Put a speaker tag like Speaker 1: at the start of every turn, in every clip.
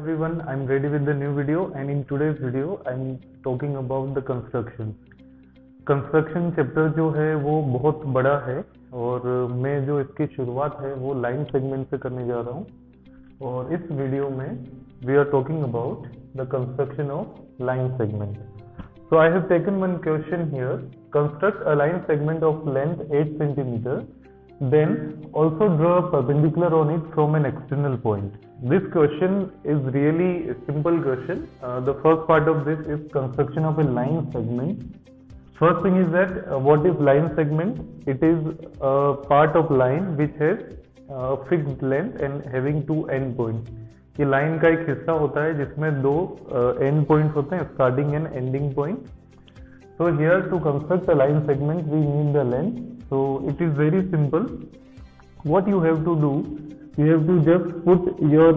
Speaker 1: everyone, I'm ready with the new video, and in today's video I'm talking about the construction. Construction chapter जो है वो बहुत बड़ा है और मैं जो इसकी शुरुआत है वो लाइन सेगमेंट से करने जा रहा हूँ और इस वीडियो में we are talking about the construction of line segment. So I have taken one question here. Construct a line segment of length 8 cm. Then also draw a perpendicular on it from an external point. This question is really a simple question. The first part of this is construction of a line segment. First thing is that what is line segment? It is a part of line which has fixed length and having two end points. ये line का एक हिस्सा होता है जिसमें दो and points होते हैं, starting and ending point. So here to construct a line segment we need the length. So it is very simple. What you have to do, you have to just put your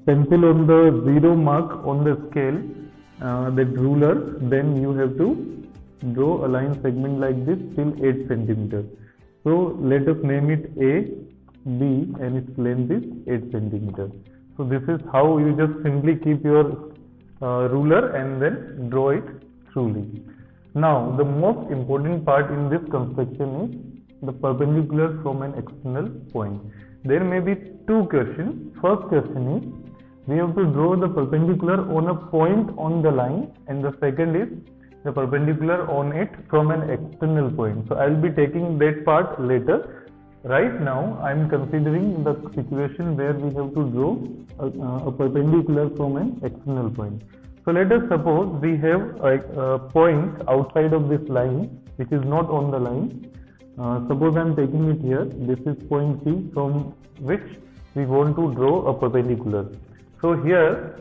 Speaker 1: pencil on the zero mark on the scale, that ruler. Then you have to draw a line segment like this till 8 cm. So let us name it A, B, and its length is 8 cm. So this is how you just simply keep your ruler and then draw it truly. Now the most important part in this construction is the perpendicular from an external point. There may be two questions. First question is we have to draw the perpendicular on a point on the line, and the second is the perpendicular on it from an external point. So I will be taking that part later. Right now I am considering the situation where we have to draw a perpendicular from an external point. So let us suppose we have a point outside of this line which is not on the line. Suppose I am taking it here. This is point P from which we want to draw a perpendicular. So here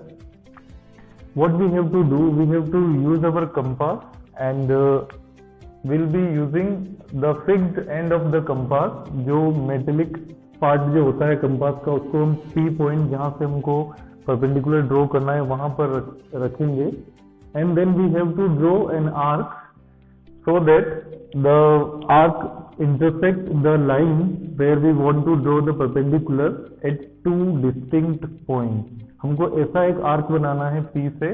Speaker 1: what we have to do, we have to use our compass, and we'll be using the fixed end of the compass. जो metallic part जो होता है compass का, उसको हम P point जहाँ से हमको perpendicular draw करना है वहाँ पर रखेंगे, and then we have to draw an arc so that the arc intersect the line where we want to draw the perpendicular at two distinct points. हमको ऐसा एक आर्क बनाना है P से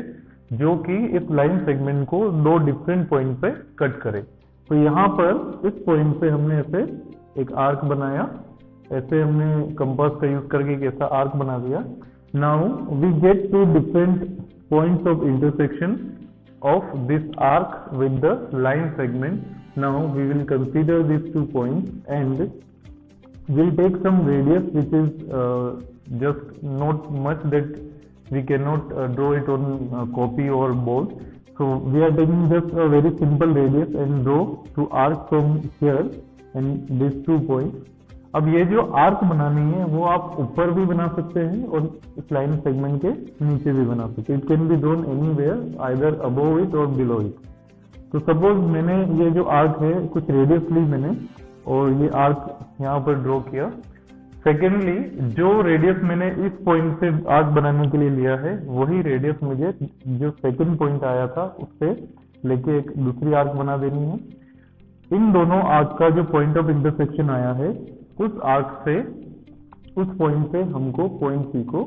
Speaker 1: जो कि इस लाइन सेगमेंट को दो डिफरेंट पॉइंट पे कट करे. तो यहाँ पर इस पॉइंट पे हमने ऐसे एक आर्क बनाया, ऐसे हमने कंपास का यूज करके एक ऐसा आर्क बना दिया. Now we get to different points of intersection of this arc with the line segment. Now we will consider these 2 points and we'll take some radius which is just not much that we cannot draw it on copy or board. So we are taking just a very simple radius and draw 2 arcs from here and these 2 points. अब ये जो arc बनानी है वो आप ऊपर भी बना सकते हैं और इस लाइन सेगमेंट के नीचे भी बना सकते हैं. It can be drawn anywhere, either above it और बिलो इट. तो सपोज मैंने ये जो आर्क है कुछ रेडियस ली मैंने और ये आर्क यहाँ पर ड्रॉ किया. सेकेंडली जो रेडियस मैंने इस पॉइंट से आर्क बनाने के लिए लिया है वही रेडियस मुझे जो सेकेंड पॉइंट आया था उससे लेके एक दूसरी आर्क बना देनी है. इन दोनों आर्क का जो पॉइंट ऑफ इंटरसेक्शन आया है उस आर्क से उस पॉइंट से हमको पॉइंट C को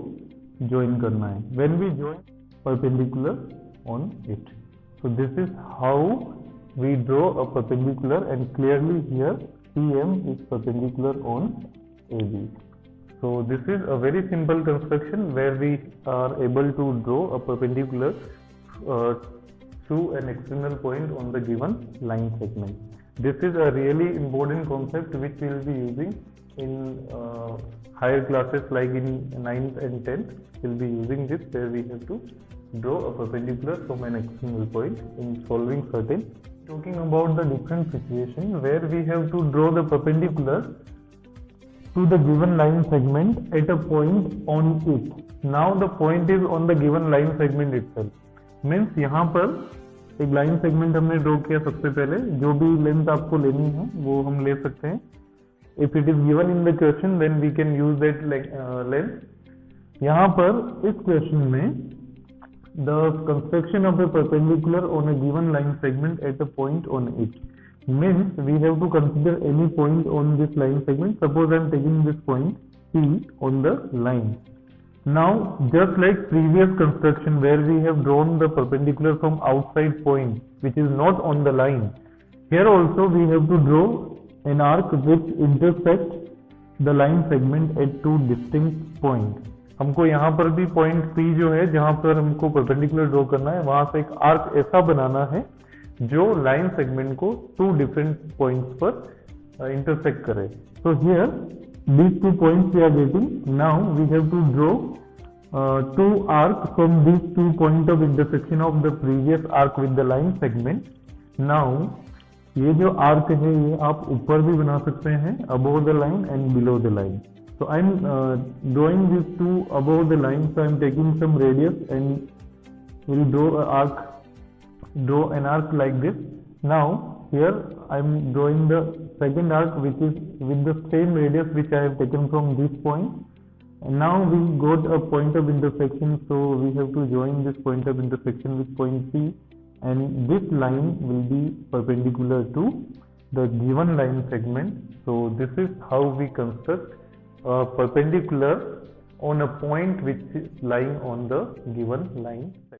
Speaker 1: ज्वाइन करना है. When we join perpendicular on it. So this is how we draw a perpendicular and clearly here PM is perpendicular on AB. So this is a very simple construction where we are able to draw a perpendicular to an external point on the given line segment. This is a really important concept which we will be using in higher classes like in 9th and 10th. We will be using this where we have to draw a perpendicular from an external point in solving certain. Talking about the different situation where we have to draw the perpendicular to the given line segment at a point on it. Now the point is on the given line segment itself. Means यहाँ पर एक line segment हमने draw किया. सबसे पहले जो भी length आपको लेनी है वो हम ले सकते हैं. If it is given in the question then we can use that length. यहाँ पर इस क्वेश्चन में the construction of a perpendicular on a given line segment at a point on it means we have to consider any point on this line segment. Suppose I am taking this point P on the line. Now, just like previous construction where we have drawn the perpendicular from outside point which is not on the line, here also we have to draw an arc which intersects the line segment at two distinct points. हमको यहाँ पर भी point P जो है जहाँ पर हमको perpendicular draw करना है, वहां से एक आर्क ऐसा बनाना है जो लाइन सेगमेंट को टू डिफरेंट पॉइंट्स पर इंटरसेक्ट करे. So here these 2 points we are getting. Now we have to draw 2 arcs from these 2 points of intersection of the previous arc with the line segment. Now ये जो arc है ये आप ऊपर भी बना सकते हैं, above the line and below the line. So I'm drawing these 2 above the line. So I'm taking some radius and will draw an arc like this. Now here I'm drawing the second arc which is with the same radius which I have taken from this point. And now we got a point of intersection, so we have to join this point of intersection with point P, and this line will be perpendicular to the given line segment. So this is how we construct a perpendicular on a point which is lying on the given line segment.